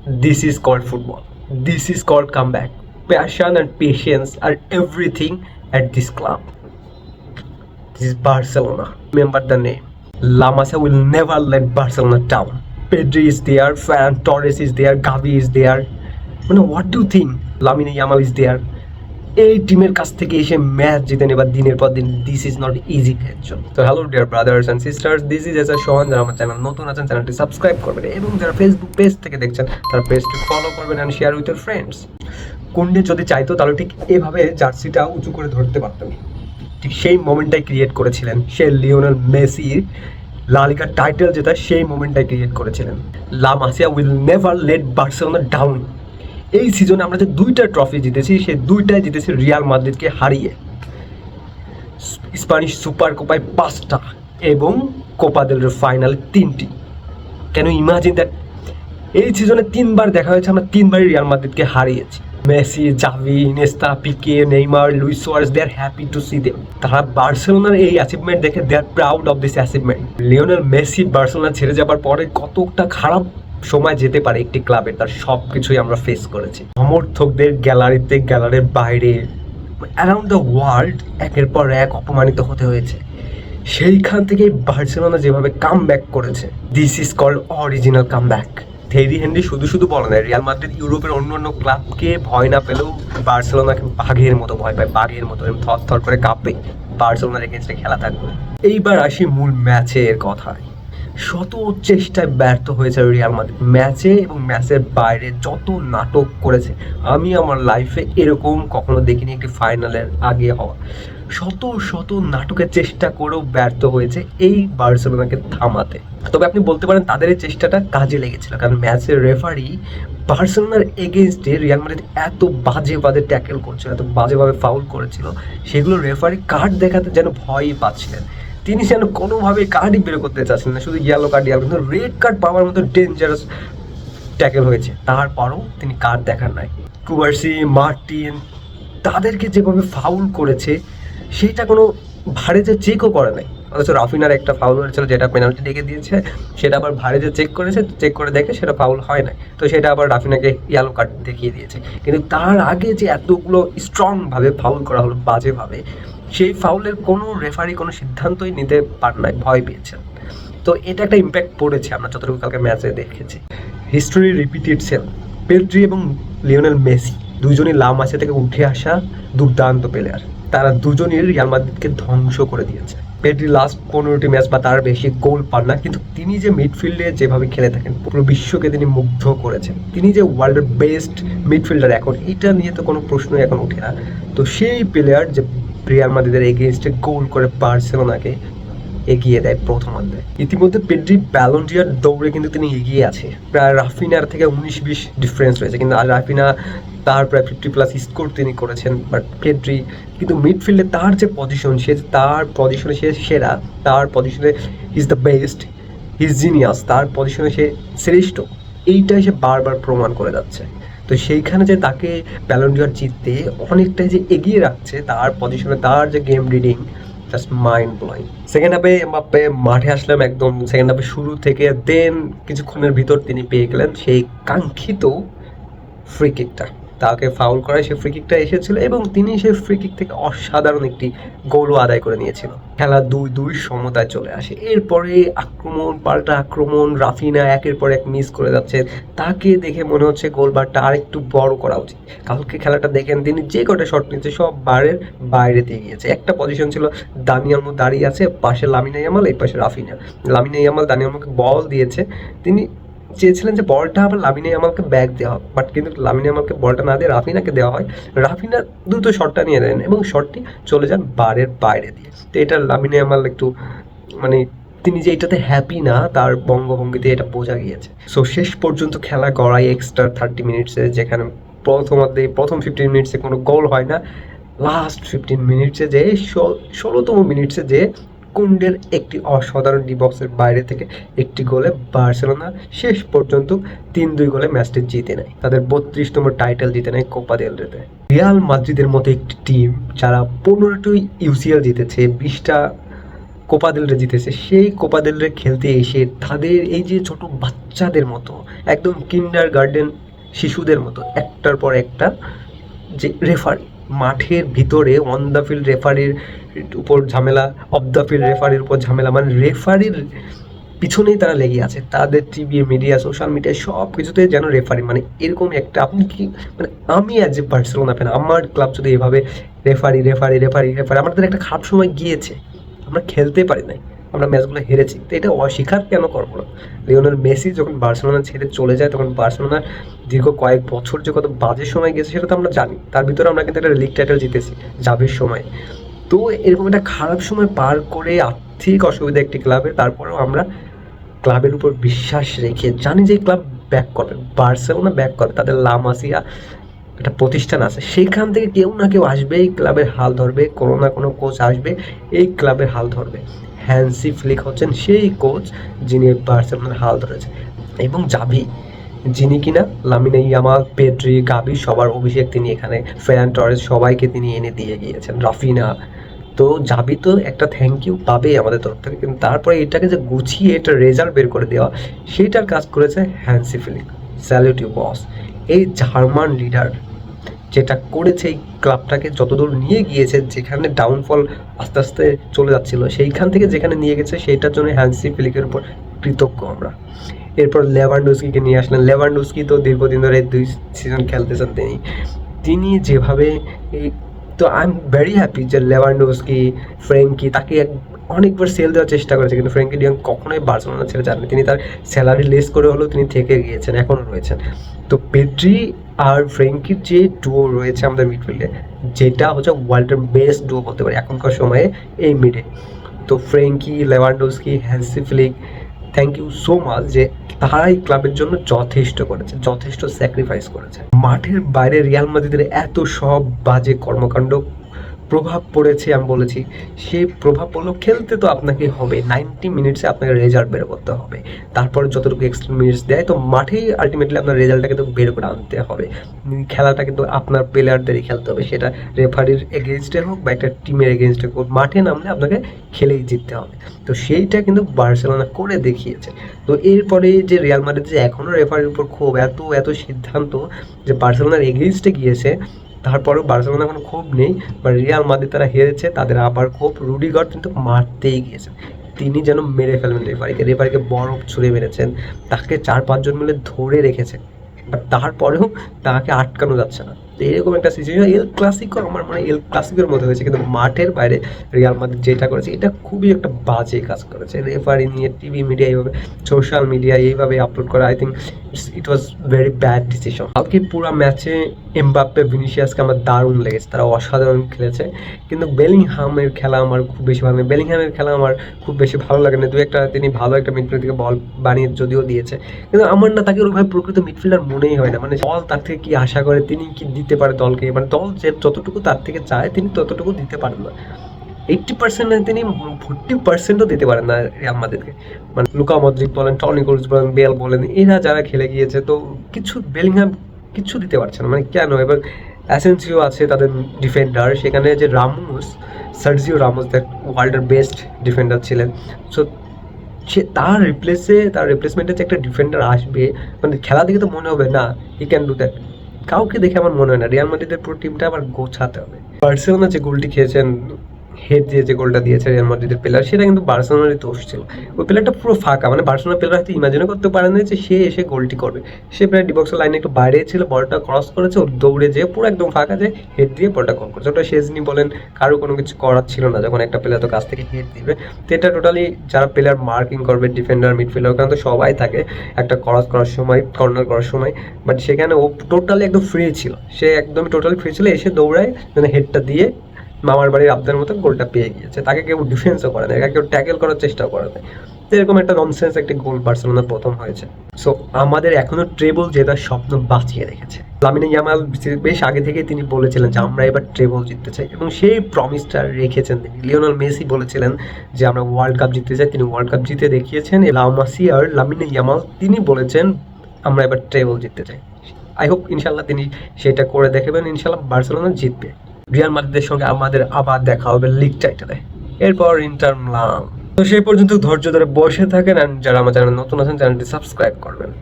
This is called football. This is called comeback. Passion and patience are everything at this club. This is Barcelona. Remember the name. La Masia will never let Barcelona down. Pedri is there, Ferran Torres is there, Gavi is there. What do you think? Lamine Yamal is there. এই টিমের কাছ থেকে এসে match জিতে নেবার দিনের পর দিন, this is not easy question. তো hello dear brothers and sisters, this is SR Sohan. যারা আমার চ্যানেল নতুন আছেন চ্যানেলটি সাবস্ক্রাইব করবেন, এবং যারা ফেসবুক পেজ থেকে দেখছেন তারা পেজটি ফলো করবেন and share with your friends. Kounde যদি চাইতো তাহলে ঠিক এভাবে জার্সিটা উঁচু করে ধরতে পারতাম, ঠিক সেই মোমেন্টটাই ক্রিয়েট করেছিলেন। সে লিওনেল মেসির লা লিগার টাইটেল জেতা সেই মোমেন্টটাই ক্রিয়েট করেছিলেন। La Masia will never let Barcelona down. এই সিজনে আমরা যে দুইটা ট্রফি জিতেছি, সেই দুইটাই জিতেছি রিয়াল মাদ্রিদকে হারিয়ে। স্প্যানিশ সুপার কোপায় 5টা এবং কোপা দেল রে ফাইনাল 3টি। কেন ইমাজিন দ্যাট, এই সিজনে 3বার দেখা হয়েছে, আমরা 3বারই রিয়াল মাদ্রিদকে হারিয়েছি। Messi, Xavi, Iniesta, Pique, Neymar, Luis Suarez, they are happy to see them. তারা বার্সেলোনার এই অ্যাচিভমেন্ট দেখে they are proud of this achievement. Lionel Messi Barcelona ছেড়ে যাবার পরে কতটা খারাপ সময় যেতে পারে একটি ক্লাবের, তার সব কিছুই আমরা ফেস করেছি। সমর্থকদের গ্যালারিতে, গ্যালারির বাইরে, অ্যারাউন্ড দ্য ওয়ার্ল্ড একের পর এক অপমানিত হতে হয়েছে। সেইখান থেকেই বার্সেলোনা যেভাবে কাম ব্যাক করেছে, this is called original come back. Thierry Henry শুধু শুধু বলে না, রিয়াল মাদ্রিদ ইউরোপের অন্য অন্য ক্লাবকে ভয় না পেলেও বার্সেলোনাকে বাঘের মতো ভয় পায়, বাঘের মতো থর থর করে কাঁপে বার্সেলোনার এগেনস্টে খেলা থাকবে। এইবার আসি মূল ম্যাচের কথায়। শত চেষ্টায় ব্যর্থ হয়েছে রিয়াল মাদ্রিদ ম্যাচে এবং ম্যাচের বাইরে যত নাটক করেছে, আমি আমার লাইফে এরকম কখনো দেখিনি। একটি ফাইনালের আগে হওয়া শত শত নাটকের চেষ্টা করেও ব্যর্থ হয়েছে এই বার্সেলোনাকে থামাতে। তবে আপনি বলতে পারেন তাদের এই চেষ্টাটা কাজে লেগেছিল, কারণ ম্যাচের রেফারি বার্সেলোনার এগেনস্টে রিয়াল মাদ্রিদ এত বাজে বাজে ট্যাকেল করছিল, এত বাজেভাবে ফাউল করেছিল, সেগুলো রেফারি কার্ড দেখাতে যেন ভয়ই পাচ্ছিলেন। তিনি যেন কোনোভাবে কার্ডই বের করতে চাচ্ছিলেন না, শুধু ইয়েলো কার্ড, কিন্তু রেড কার্ড পাওয়ার মতো ডেঞ্জারাস ট্যাকেল হয়েছে, তারপরও তিনি কার্ড দেখান নাই। কুবার্সি, মার্টিন, তাদেরকে যেভাবে ফাউল করেছে সেটা কোনো ভারে যে চেকও করে নাই। অথচ রাফিনার একটা ফাউল হয়েছিল যেটা পেনাল্টি ডেকে দিয়েছে, সেটা আবার ভারে যে চেক করেছে, চেক করে দেখে সেটা ফাউল হয় নাই, তো সেটা আবার রাফিনাকে ইয়েলো কার্ড দেখিয়ে দিয়েছে। কিন্তু তার আগে যে এতগুলো স্ট্রংভাবে ফাউল করা হলো বাজেভাবে, সেই ফাউলের কোনো রেফারি কোনো সিদ্ধান্তই নিতে পার নাই, ভয় পেয়েছেন। তো এটা একটা ইম্প্যাক্ট পড়েছে, আমরা যতটুকু কালকে ম্যাচে দেখেছি। History repeat itself. পেড্রি এবং লিওনেল মেসি দুজনই লা মাসিয়া থেকে উঠে আসা দুর্দান্ত প্লেয়ার। তারা দুজনই রিয়াল মাদ্রিদকে ধ্বংস করে দিয়েছে। পেড্রি লাস্ট 15টি ম্যাচ বা তার বেশি গোল পান না, কিন্তু তিনি যে মিডফিল্ডে যেভাবে খেলে থাকেন পুরো বিশ্বকে তিনি মুগ্ধ করেছেন। তিনি যে ওয়ার্ল্ডের বেস্ট মিডফিল্ডার এখন, এটা নিয়ে তো কোনো প্রশ্নই এখন উঠে না। তো সেই প্লেয়ার যে রিয়াল মাদ্রিদের এগেইনস্টে গোল করে বার্সেলোনাকে এগিয়ে দেয় প্রথমার্ধে। ইতিমধ্যে পেড্রি ব্যালন ডি'অর দৌড়ে কিন্তু তিনি এগিয়ে আছে, প্রায় রাফিনার থেকে 19-20 ডিফারেন্স রয়েছে, কিন্তু আর রাফিনা তার প্রায় 50+ স্কোর তিনি করেছেন। বাট পেড্রি কিন্তু মিডফিল্ডে তার যে পজিশন, তার পজিশনে সে সেরা, তার পজিশনে is the best, his genius, তার পজিশনে সে শ্রেষ্ঠ, এইটাই সে বারবার প্রমাণ করে যাচ্ছে। তো সেইখানে যে তাকে ব্যালন ডি'অর জিততে অনেকটাই যে এগিয়ে রাখছে তার পজিশনে, তার যে game reading, just mind blowing. Second হাফে এমবাপ্পে মাঠে আসলাম একদম সেকেন্ড হাফে শুরু থেকে, দেন কিছুক্ষণের ভিতর তিনি পেয়ে গেলেন সেই কাঙ্ক্ষিত ফ্রি কিকটা। তাকে ফাউল করায় সেই ফ্রি কিকটা এসেছিল এবং তিনি সেই ফ্রি কিক থেকে অসাধারণ একটি গোলও আদায় করে নিয়েছিল। খেলা 2-2 সমতায় চলে আসে। এরপরে আক্রমণ পাল্টা আক্রমণ, রাফিনা একের পর এক মিস করে যাচ্ছে। তাকে দেখে মনে হচ্ছে গোলবারটা আরেকটু বড় করা উচিত। কালকে খেলাটা দেখেন তিনি যে কটা শট নিচ্ছে সব বারের বাইরে দিয়ে গিয়েছে। একটা পজিশন ছিল দানি অলমো দাঁড়িয়ে আছে, পাশে লামিনে ইয়ামাল, এই পাশে রাফিনা। লামিনে ইয়ামাল দানি অলমোকে বল দিয়েছে, তিনি চেয়েছিলেন যে বলটা আবার লামিনে ইয়ামালকে ব্যাক দেওয়া হোক, বাট কিন্তু লামিনে ইয়ামালকে বলটা না দিয়ে রাফিনাকে দেওয়া হয়। রাফিনা দ্রুত শটটা নিয়ে নেন এবং শটটি চলে যান বারের বাইরে দিয়ে। তো এটা লামিনে ইয়ামাল একটু তিনি যে এটাতে হ্যাপি না, তার বঙ্গভঙ্গিতে এটা বোঝা গিয়েছে। সো শেষ পর্যন্ত খেলা গড়াই এক্সট্রা 30 মিনিটসে, যেখানে প্রথম 15 মিনিটসে কোনো গোল হয় না, লাস্ট 15 মিনিটসে যে 16তম মিনিটসে যে কুন্ডের একটি অসাধারণ ডি বক্সের বাইরে থেকে একটি গোলে বার্সেলোনা শেষ পর্যন্ত 3-2 গোলে ম্যাচটি জিতে নেয়, তাদের 32তম টাইটেল জিতে নেয় কোপা দেল রেতে। রিয়াল মাদ্রিদের মতো একটি টিম যারা 15টি ইউসিএল জিতেছে, 20টা কোপা দেল রে জিতেছে, সেই কোপা দেল রে খেলতে এসে তাদের এই যে ছোট বাচ্চাদের মতো, একদম কিন্ডার গার্ডেন শিশুদের মতো একটার পর একটা যে রেফারি মাঠের ভিতরে অন দ্য ফিল্ড রেফারির উপর ঝামেলা, অফ দ্য ফিল্ড রেফারির উপর ঝামেলা, মানে রেফারির পিছনেই তারা লেগে আছে, তাদের টিভি মিডিয়া সোশ্যাল মিডিয়া সব কিছুতে যেন রেফারি, মানে এরকম একটা আপনি কি মানে আমি অ্যাজ এ বার্সেলোনা ফ্যান আমার ক্লাব যদি এভাবে রেফারি রেফারি রেফারি রেফারি, আমাদের একটা খারাপ সময় গিয়েছে, আমরা খেলতে পারি নাই, আমরা ম্যাচগুলো হেরেছি, তো এটা অস্বীকার কেন করবো না? লিওনেল মেসি যখন বার্সেলোনা ছেড়ে চলে যায় তখন বার্সেলোনা দীর্ঘ কয়েক বছর যে কত বাজে সময় গেছে সেটা তো আমরা জানি, তার ভিতরে আমরা কিন্তু একটা লিগ টাইটেল জিতেছি জাভের সময়। তো এরকম একটা খারাপ সময় পার করে আর্থিক অসুবিধা একটি ক্লাবের, তারপরেও আমরা ক্লাবের উপর বিশ্বাস রেখে জানি যে ক্লাব ব্যাক করবে, বার্সেলোনা ব্যাক করবে, তাদের লা মাসিয়া একটা প্রতিষ্ঠান আছে, সেইখান থেকে কেউ না কেউ আসবে এই ক্লাবের হাল ধরবে, কোনো না কোনো কোচ আসবে এই ক্লাবের হাল ধরবে। হ্যান্সি ফ্লিক হচ্ছেন সেই কোচ যিনি বার্সেলোনার হাল ধরেছে, এবং জাভি যিনি কিনা লামিনে ইয়ামাল, পেড্রি, গাবি সবার অভিষেক তিনি এখানে, ফেরান টরেস সবাইকে তিনি এনে দিয়ে গিয়েছেন, রাফিনা। তো জাবি তো একটা থ্যাংক ইউ পাবে আমাদের তরফ থেকে, কিন্তু তারপরে এটাকে যে গুছিয়ে এটা রেজাল্ট বের করে দেওয়া সেইটার কাজ করেছে Hansi Flick. Salute you boss. এই জার্মান লিডার যেটা করেছে এই ক্লাবটাকে যতদূর নিয়ে গিয়েছে, যেখানে ডাউনফল আস্তে আস্তে চলে যাচ্ছিল সেইখান থেকে যেখানে নিয়ে গেছে, সেইটার জন্য হ্যান্সি ফ্লিকের উপর কৃতজ্ঞ আমরা। এরপর লেভানডস্কিকে নিয়ে আসলেন, লেভানডস্কি তো দীর্ঘদিন ধরে 2 সিজন খেলতেছেন তিনি যেভাবে এই, তো আই এম ভেরি হ্যাপি যে লেভানডস্কি, ফ্র্যাঙ্কি তাকে অনেকবার সেল দেওয়ার চেষ্টা করেছে, কিন্তু ফ্র্যাঙ্কি ডিয়ং কখনোই বার্সেলোনা ছেড়ে যাননি, তিনি তার স্যালারি লেস করে হলেও তিনি থেকে গিয়েছেন, এখনও রয়েছেন। তো পেড্রি আর ফ্র্যাঙ্কির যে ডুও রয়েছে আমাদের মিডফিল্ডে, যেটা হচ্ছে ওয়ার্ল্ডের বেস্ট ডুও বলতে পারি এখনকার সময়ে এই মিডে। তো Frenkie, Lewandowski, Hansi Flick, thank you so much যে তারাই ক্লাবের জন্য যথেষ্ট করেছে, যথেষ্ট স্যাক্রিফাইস করেছে। মাঠের বাইরে রিয়াল মাদ্রিদের এত সব বাজে কর্মকাণ্ড প্রভাব পড়েছে, আমি বলেছি সেই প্রভাব পড়লো, খেলতে তো আপনাকে হবে 90 মিনিটসে আপনাকে রেজাল্ট বের করতে হবে, তারপর যতটুকু এক্সট্রা মিনিটস দেয় তো মাঠেই আলটিমেটলি আপনার রেজাল্টটা কিন্তু বের করে আনতে হবে। খেলাটা কিন্তু আপনার প্লেয়ারদেরই খেলতে হবে, সেটা রেফারির এগেনস্টে হোক বা একটা টিমের এগেনস্টে হোক, মাঠে নামলে আপনাকে খেলেই জিততে হবে। তো সেইটা কিন্তু বার্সেলোনা করে দেখিয়েছে। তো এরপরে যে রিয়াল মাদ্রিদ যে এখনও রেফারির উপর ক্ষোভ, এত এত সিদ্ধান্ত যে বার্সেলোনার এগেনস্টে গিয়েছে, তারপরেও বার্সেলোনা কোনো ক্ষোভ নেই, বা রিয়াল মাদ্রিদ তারা হেরেছে তাদের আবার ক্ষোভ। রুডিগার কিন্তু মারতেই গিয়েছেন, তিনি যেন মেরে ফেলবেন রেফারিকে বরফ ছুঁড়ে মেরেছেন, তাকে 4-5 জন মিলে ধরে রেখেছেন, বাট তারপরেও তাকে আটকানো যাচ্ছে না। তো এরকম একটা সিচুয়েশন এল ক্লাসিকো আমার মানে এল ক্লাসিকোর মধ্যে হয়েছে, কিন্তু মাঠের বাইরে রিয়াল মাদ্রিদ যেটা করেছে এটা খুবই একটা বাজে কাজ করেছে। রেফারি নিয়ে টিভি মিডিয়া এইভাবে, সোশ্যাল মিডিয়া এইভাবে আপলোড করা, I think it was very bad decision. কালকে পুরো ম্যাচে এমবাপ্পে, ভিনিসিয়াসকে আমার দারুণ লেগেছে, তারা অসাধারণ খেলেছে, কিন্তু বেলিংহামের খেলা আমার খুব বেশি ভালো লাগে, বেলিংহামের খেলা আমার খুব বেশি ভালো লাগে না। একটা তিনি ভালো একটা মিডফিল্ড থেকে বল বানিয়ে যদিও দিয়েছে, কিন্তু আমার না তাকে ওইভাবে প্রকৃত মিডফিল্ডার মনেই হয় না। মানে দল তার থেকে কি আশা করে, তিনি কি দিতে পারে দলকে, মানে দল যে যতটুকু তার থেকে চায় তিনি ততটুকু দিতে পারেন না। 80% না, তিনি 40%ও দিতে পারেন না আমাদেরকে। মানে লুকা মদ্রিক বলেন, টনি ক্রুজ বলেন, বেল বলেন, এরা যারা খেলে গিয়েছে তো কিছু বেলিংহাম কিছু দিতে পারছে না, মানে কেন? এবং অ্যাসেন্সিও আছে তাদের ডিফেন্ডার, সেখানে যে রামোস, সার্জিও রামোস দ্যাট ওয়ার্ল্ডের বেস্ট ডিফেন্ডার ছিলেন, সো সে তার রিপ্লেসমেন্টে যে একটা ডিফেন্ডার আসবে, মানে খেলা দেখে তো মনে হবে না হি ক্যান ডু দ্যাট, কাউকে দেখে আমার মনে হয় না। রিয়াল মাদ্রিদের পুরো টিমটা আবার গোছাতে হবে। বার্সেলোনা যে গোলটি খেয়েছেন, হেড দিয়ে যে গোলটা দিয়েছে রিয়াল মাদ্রিদের প্লেয়ার, সেটা কিন্তু বার্সেলোনারই দোষ ছিল। ওই প্লেয়ারটা পুরো ফাঁকা, মানে বার্সেলোনা প্লেয়ার হয়তো ইমাজিনও করতে পারে না যে সে এসে গোলটি করবে। সে প্রায় ডিবক্সের লাইনে একটু বাইরে ছিল, বলটা ক্রস করেছে, ও দৌড়ে যেয়ে পুরো একদম ফাঁকা যে হেড দিয়ে বলটা গোল করেছে। ওটা শেজনি বলেন, কারো কোনো কিছু করার ছিল না যখন একটা প্লেয়ার তো কাছ থেকে হেড দিবে। তো এটা টোটালি যারা প্লেয়ার মার্কিং করবে, ডিফেন্ডার, মিডফিল্ডার, ওখানে তো সবাই থাকে একটা ক্রস করার সময়, কর্নার করার সময়, বাট সেখানে ও টোটালি একদম ফ্রি ছিল, সে একদমই টোটালি ফ্রি ছিল, এসে দৌড়ায় মানে হেডটা দিয়ে মামার বাড়ির আবদার মতো গোলটা পেয়ে গিয়েছে, তাকে কেউ ডিফেন্সও করে না, কেউ ট্যাকেল করার চেষ্টাও করে না। তো এরকম একটা ননসেন্স একটা গোল বার্সেলোনা প্রথম হয়েছে। সো আমাদের এখনো ট্রেবল জেতার স্বপ্ন বাঁচিয়ে রেখেছে। লামিনে ইয়ামাল বেশ আগে থেকে তিনি বলেছিলেন যে আমরা এবার ট্রেবল জিততে চাই, এবং সেই প্রমিসটা রেখেছেন তিনি। লিওনেল মেসি বলেছিলেন যে আমরা ওয়ার্ল্ড কাপ জিততে চাই, তিনি ওয়ার্ল্ড কাপ জিতে দেখিয়েছেন। লা মাসিয়া আর লামিনে ইয়ামাল তিনি বলেছেন আমরা এবার ট্রেবল জিততে চাই। আই হোপ ইনশাল্লাহ তিনি সেটা করে দেখাবেন, ইনশাল্লাহ বার্সেলোনা জিতবে। রিয়াল মাদ্রিদের সঙ্গে আমাদের আবার দেখা হবে লিগ টাইটেলে। এরপর ইন্টার মিলান তো সেই পর্যন্ত ধৈর্য ধরে বসে থাকেন, and যারা আমার চ্যানেলে নতুন আছেন চ্যানেলটি সাবস্ক্রাইব করবেন।